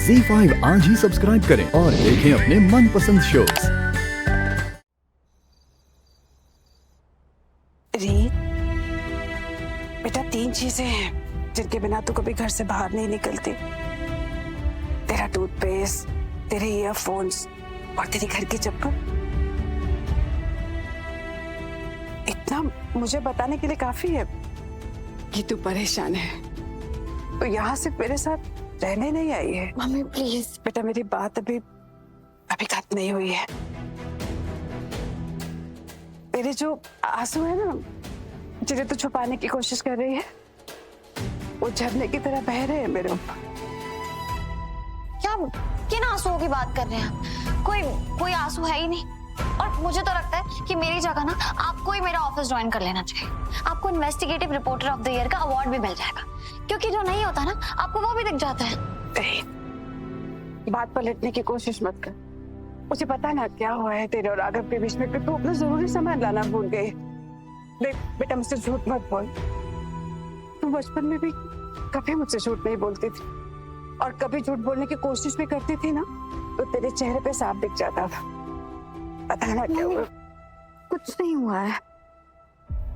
ZEE5 आज ही subscribe करें और देखें अपने मनपसंद शोज। रीत, बेटा 3 चीजें हैं जिनके बिना तू कभी घर से बाहर नहीं निकलती। तेरा टूथपेस्ट, तेरे ईयरफोन्स और तेरी घर की चप्पल। इतना मुझे बताने के लिए काफी है कि तू परेशान है। तो यहाँ सिर्फ मेरे साथ रहने नहीं आई है। Mummy please. बेटा मेरी बात अभी खत्म नहीं हुई है। तेरे जो आंसू है ना, जिन्हें तू छुपाने की कोशिश कर रही है, वो झरने की तरह बह रहे हैं मेरे ऊपर। क्या किन आंसुओं की बात कर रहे हैं आप? कोई आंसू है ही नहीं। और मुझे तो लगता है कि मेरी जगह ना आपको ही मेरा ऑफिस ज्वाइन कर लेना चाहिए। आपको investigative reporter of the year का अवार्ड भी मिल जाएगा, क्योंकि जो नहीं होता ना आपको वो भी दिख जाता है। बात पलटने की कोशिश मत कर। मुझे पता ना क्या हुआ है तेरे और राघव के बीच में कि तू अपना जरूरी सामान लाना भूल गई। देख बेटा, मुझसे झूठ मत बोल। तू बचपन में भी कभी मुझसे झूठ नहीं बोलती थी, और कभी झूठ बोलने की कोशिश भी करती थी ना तो तेरे चेहरे पे साफ दिख जाता था। पता ना क्या हुआ। कुछ नहीं हुआ है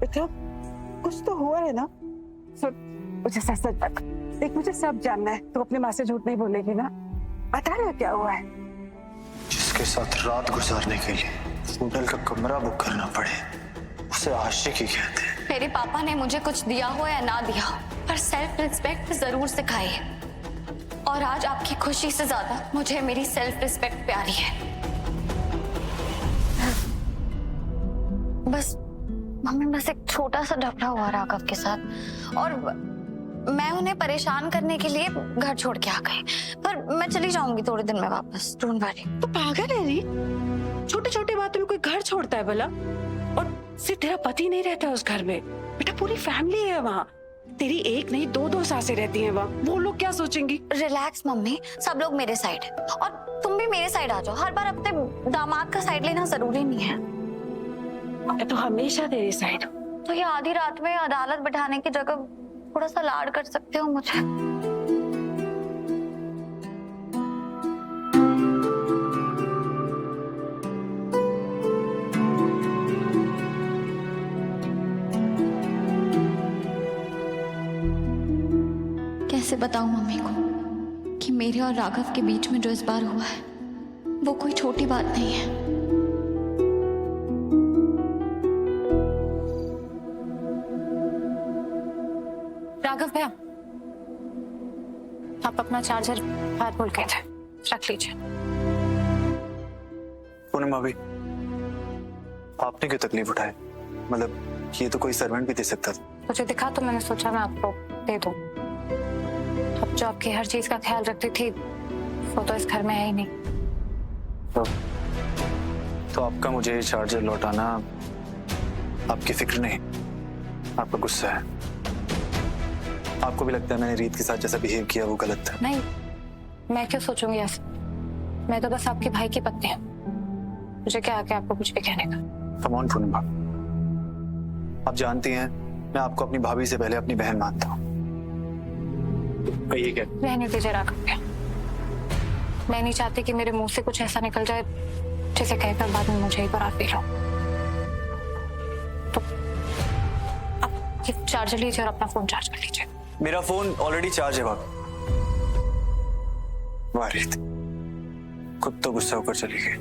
बेटा, कुछ तो हुआ है ना। सुन, मुझे सच सच बता। देख, मुझे सब जानना है। तू अपनी माँ से झूठ नहीं बोलेगी ना? बता ना क्या हुआ है। जिसके साथ रात गुजारने के लिए होटल का कमरा बुक करना पड़े, उसे आशिकी कहते हैं। मेरे पापा ने मुझे कुछ दिया हो या ना दिया हो, पर सेल्फ रिस्पेक्ट जरूर सिखाई है। और आज आपकी खुशी से ज्यादा मुझे मेरी सेल्फ रिस्पेक्ट प्यारी है। बस एक छोटा सा झगड़ा हुआ राघव के साथ, और मैं उन्हें परेशान करने के लिए घर छोड़ के आ गई। पर मैं चली जाऊंगी थोड़े दिन में वापस, डोंट वरी। तो पागल है री? छोटे छोटे बातों में कोई घर छोड़ता है भला? और सिर्फ तेरा पति नहीं रहता उस घर में बेटा, पूरी फैमिली है वहाँ। तेरी एक नहीं दो सासें रहती हैं वहाँ। वो लोग क्या सोचेंगी? रिलैक्स मम्मी, सब लोग मेरे साइड है, और तुम भी मेरे साइड आ जाओ। हर बार अपने दामाद का साइड लेना जरूरी नहीं है। मैं तो हमेशा तेरी साइड हूँ। तो ये आधी रात में अदालत बिठाने की जगह थोड़ा सा लाड कर सकते हो मुझे? कैसे बताऊं मम्मी को कि मेरे और राघव के बीच में जो इस बार हुआ है वो कोई छोटी बात नहीं है। राघव भैया, आप अपना चार्जर बाहर भूल गए थे, रख लीजिए। पूनम भाभी, आपने क्यों तकलीफ उठाई? मतलब ये तो कोई सर्वेंट भी दे सकता था। मुझे दिखा तो मैंने सोचा मैं आपको दे दूं। अब जो आपकी हर चीज का ख्याल रखती थी वो तो इस घर में है ही नहीं। तो आपका मुझे ये चार्जर लौटाना आपकी फिक्र नहीं, आपका गुस्सा है। आपको भी लगता है मैंने रीत के साथ जैसा बिहेव किया वो गलत था? नहीं, मैं क्यों सोचूंगी ऐसा? मैं तो बस आपके भाई की पत्नी हूँ। मुझे क्या आके आपको कुछ भी कहने का। कम ऑन पूनम भाभी, आप जानती हैं मैं आपको अपनी भाभी से पहले अपनी बहन मानता हूँ। कहिए क्या? रहने दीजिए राघव भैया, मैं नहीं चाहती कि मेरे मुंह से कुछ ऐसा निकल जाए जिसे कहकर बाद में मुझे ही बरात फील हो। तो आप ये चार्जर लीजिए और अपना फोन चार्ज कर लीजिए। मेरा फोन ऑलरेडी चार्ज है भाभी। वाह रीत, खुद तो गुस्सा होकर चली गई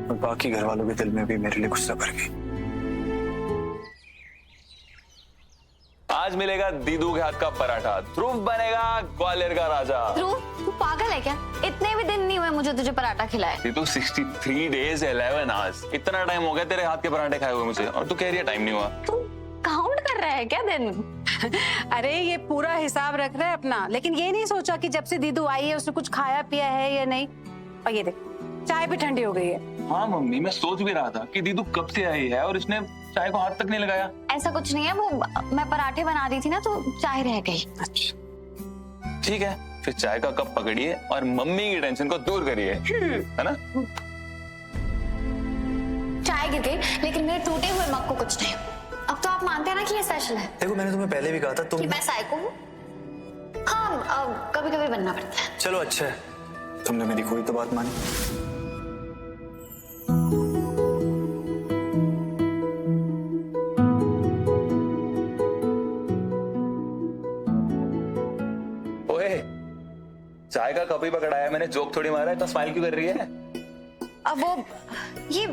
और बाकी घर वालों के दिल में भी मेरे लिए गुस्सा भर गई। आज मिलेगा दीदू के हाथ का पराठा, ध्रुव बनेगा ग्वालियर का राजा। ध्रुव, तू पागल है क्या? इतने भी दिन नहीं हुए मुझे तुझे पराठा खिलाए। दीदू 63 डेज 11 आवर्स, इतना टाइम हो गया तेरे हाथ के पराठे खाए हुए मुझे, और तू कह रही है टाइम नहीं हुआ। तू काउंट कर रहा है क्या दिन? अरे ये पूरा हिसाब रख रहा है अपना, लेकिन ये नहीं सोचा कि जब से दीदू आई है उसने कुछ खाया पिया है या नहीं। और ये देख, चाय भी ठंडी हो गई है। हाँ मम्मी, मैं सोच भी रहा था कि दीदू कब से आई है और इसने चाय को हाथ तक नहीं लगाया। ऐसा कुछ नहीं है, वो मैं पराठे बना रही थी ना तो चाय रह गई। अच्छा ठीक है, फिर चाय का कप पकड़िए और मम्मी की टेंशन को दूर करिए, है ना? चाय गिर गई, लेकिन मेरे टूटे हुए मग को कुछ नहीं। अब तो आप मानते हैं ना कि ये स्पेशल है। देखो मैंने तुम्हें पहले भी कहा था कि मैं साइको हूँ। हाँ कभी कभी बनना पड़ता है। चलो अच्छा है, तुमने मेरी कोई तो बात मानी। ओए, चाय का कप ही पकड़ाया मैंने, जोक थोड़ी मारा है। तो स्माइल क्यों कर रही है? अब वो ये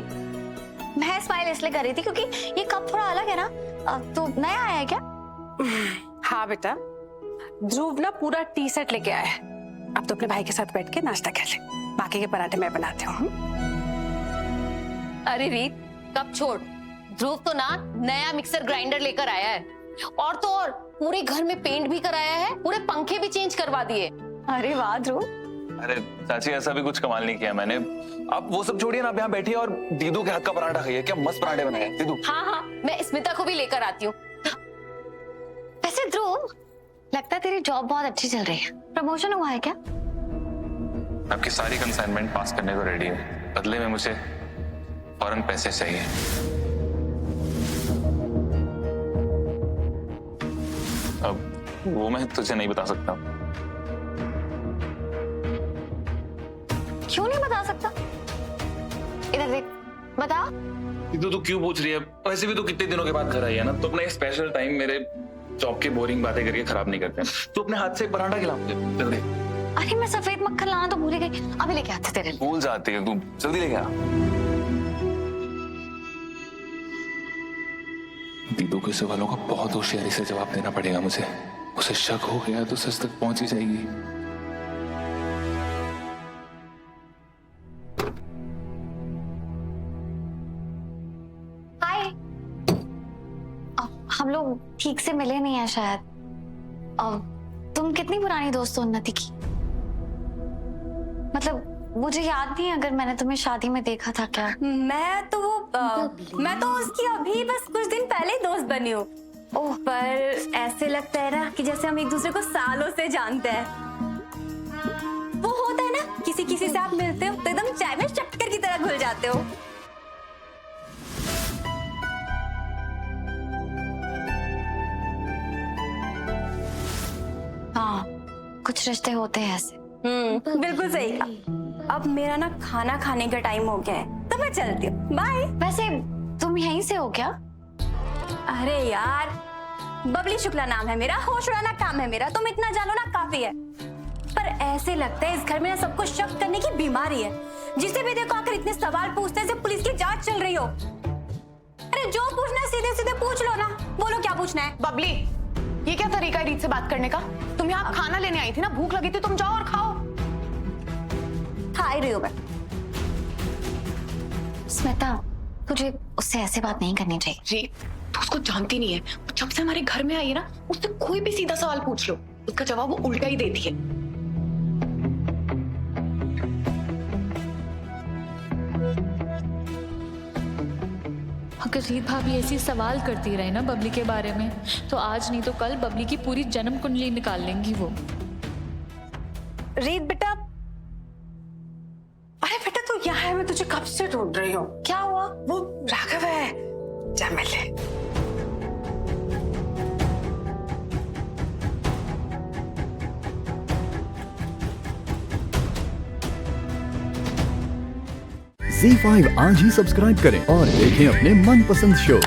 मैं स्माइल इसलिए कर रही थी क्योंकि ये कप थोड़ा अलग है ना। तो नया आया है क्या? हाँ बेटा, ध्रुव ना पूरा टी सेट लेके आया है। अब तो अपने भाई के साथ बैठ के नाश्ता कर ले, बाकी के पराठे मैं बनाती हूँ। अरे रीत, कब छोड़। ध्रुव तो ना नया मिक्सर ग्राइंडर लेकर आया है, और तो और पूरे घर में पेंट भी कराया है, पूरे पंखे भी चेंज करवा दिए। अरे वाह ध्रुव। अरे चाची, ऐसा भी कुछ कमाल नहीं किया मैंने। आप वो सब छोड़िए ना, आप यहाँ बैठिए और दीदू के हाथ का पराठा खाइए। क्या मस्त पराठे बनाए हैं दीदू। हाँ, मैं स्मिता को भी लेकर आती हूँ। वैसे ध्रुव, लगता है तेरी जॉब बहुत अच्छी चल रही है। प्रमोशन हुआ है क्या? आपकी सारी कंसाइनमेंट पास करने को रेडी है, बदले में मुझे फौरन पैसे चाहिए। अब वो मैं तुझे नहीं बता सकता। क्यों नहीं बता सकता? इधर देख, बता। दीदू तू क्यों पूछ रही है? वैसे भी तो कितने दिनों के बाद घर आई है ना, तो अपना स्पेशल टाइम मेरे जॉब की बोरिंग बातें करके खराब नहीं करते। तो अपने हाथ से एक पराठा खिला मुझे जल्दी। अरे मैं सफेद मक्खन लाना तो भूल गई, अभी लेके आते तेरे लिए। भूल जाती है तू, जल्दी लेके आ। दीदू के सवालों का बहुत होशियारी से जवाब देना पड़ेगा मुझे। उसे शक हो गया तो सच तक पहुंच ही जाएगी। हाय। हम लोग ठीक से मिले नहीं है शायद। तुम कितनी पुरानी दोस्त हो उन्नति की? मतलब मुझे याद नहीं अगर मैंने तुम्हें शादी में देखा था क्या। मैं तो उसकी अभी बस कुछ दिन पहले ही दोस्त बनी हूँ। ओह, पर ऐसे लगता है ना कि जैसे हम एक दूसरे को सालों से जानते हैं। वो होता है ना, किसी किसी से आप मिलते हो तो एकदम चाय में शक्कर की तरह घुल जाते हो। हाँ, कुछ रिश्ते होते हैं ऐसे। बिल्कुल सही कहा। अब मेरा ना खाना खाने का टाइम हो गया है, तो मैं चलती हूँ। बाय। वैसे तुम यहीं से हो क्या? अरे यार, बबली शुक्ला नाम है मेरा, होश उड़ाना काम है मेरा। तुम इतना जानो ना काफी है। पर ऐसे लगता है इस घर में ना सबको शक करने की बीमारी है। जिसे भी देखो आकर इतने सवाल पूछते हैं जैसे पुलिस की जांच चल रही हो। अरे जो पूछना है सीधे सीधे पूछ लो ना। बोलो क्या पूछना है। बबली, ये क्या तरीका है रीत से बात करने का? तुम यहाँ खाना लेने आई थी ना, भूख लगी थी, तुम जाओ और खाओ। खा ही रही हूँ मैं। स्मिता, तुझे उससे ऐसे बात नहीं करनी चाहिए। रीत, तू उसको जानती नहीं है। जब से हमारे घर में आई है ना, उससे कोई भी सीधा सवाल पूछ लो, उसका जवाब वो उल्टा ही देती है। अगर रीत भाभी ऐसी सवाल करती रहे ना बबली के बारे में, तो आज नहीं तो कल बबली की पूरी जन्म कुंडली निकाल लेंगी वो। रीत बेटा, अरे बेटा तू यहाँ है, मैं तुझे कब से ढूंढ रही हूँ। क्या हुआ? वो राघव है, जा मिल ले। ZEE5 आज ही सब्सक्राइब करें और देखें अपने मनपसंद शोज।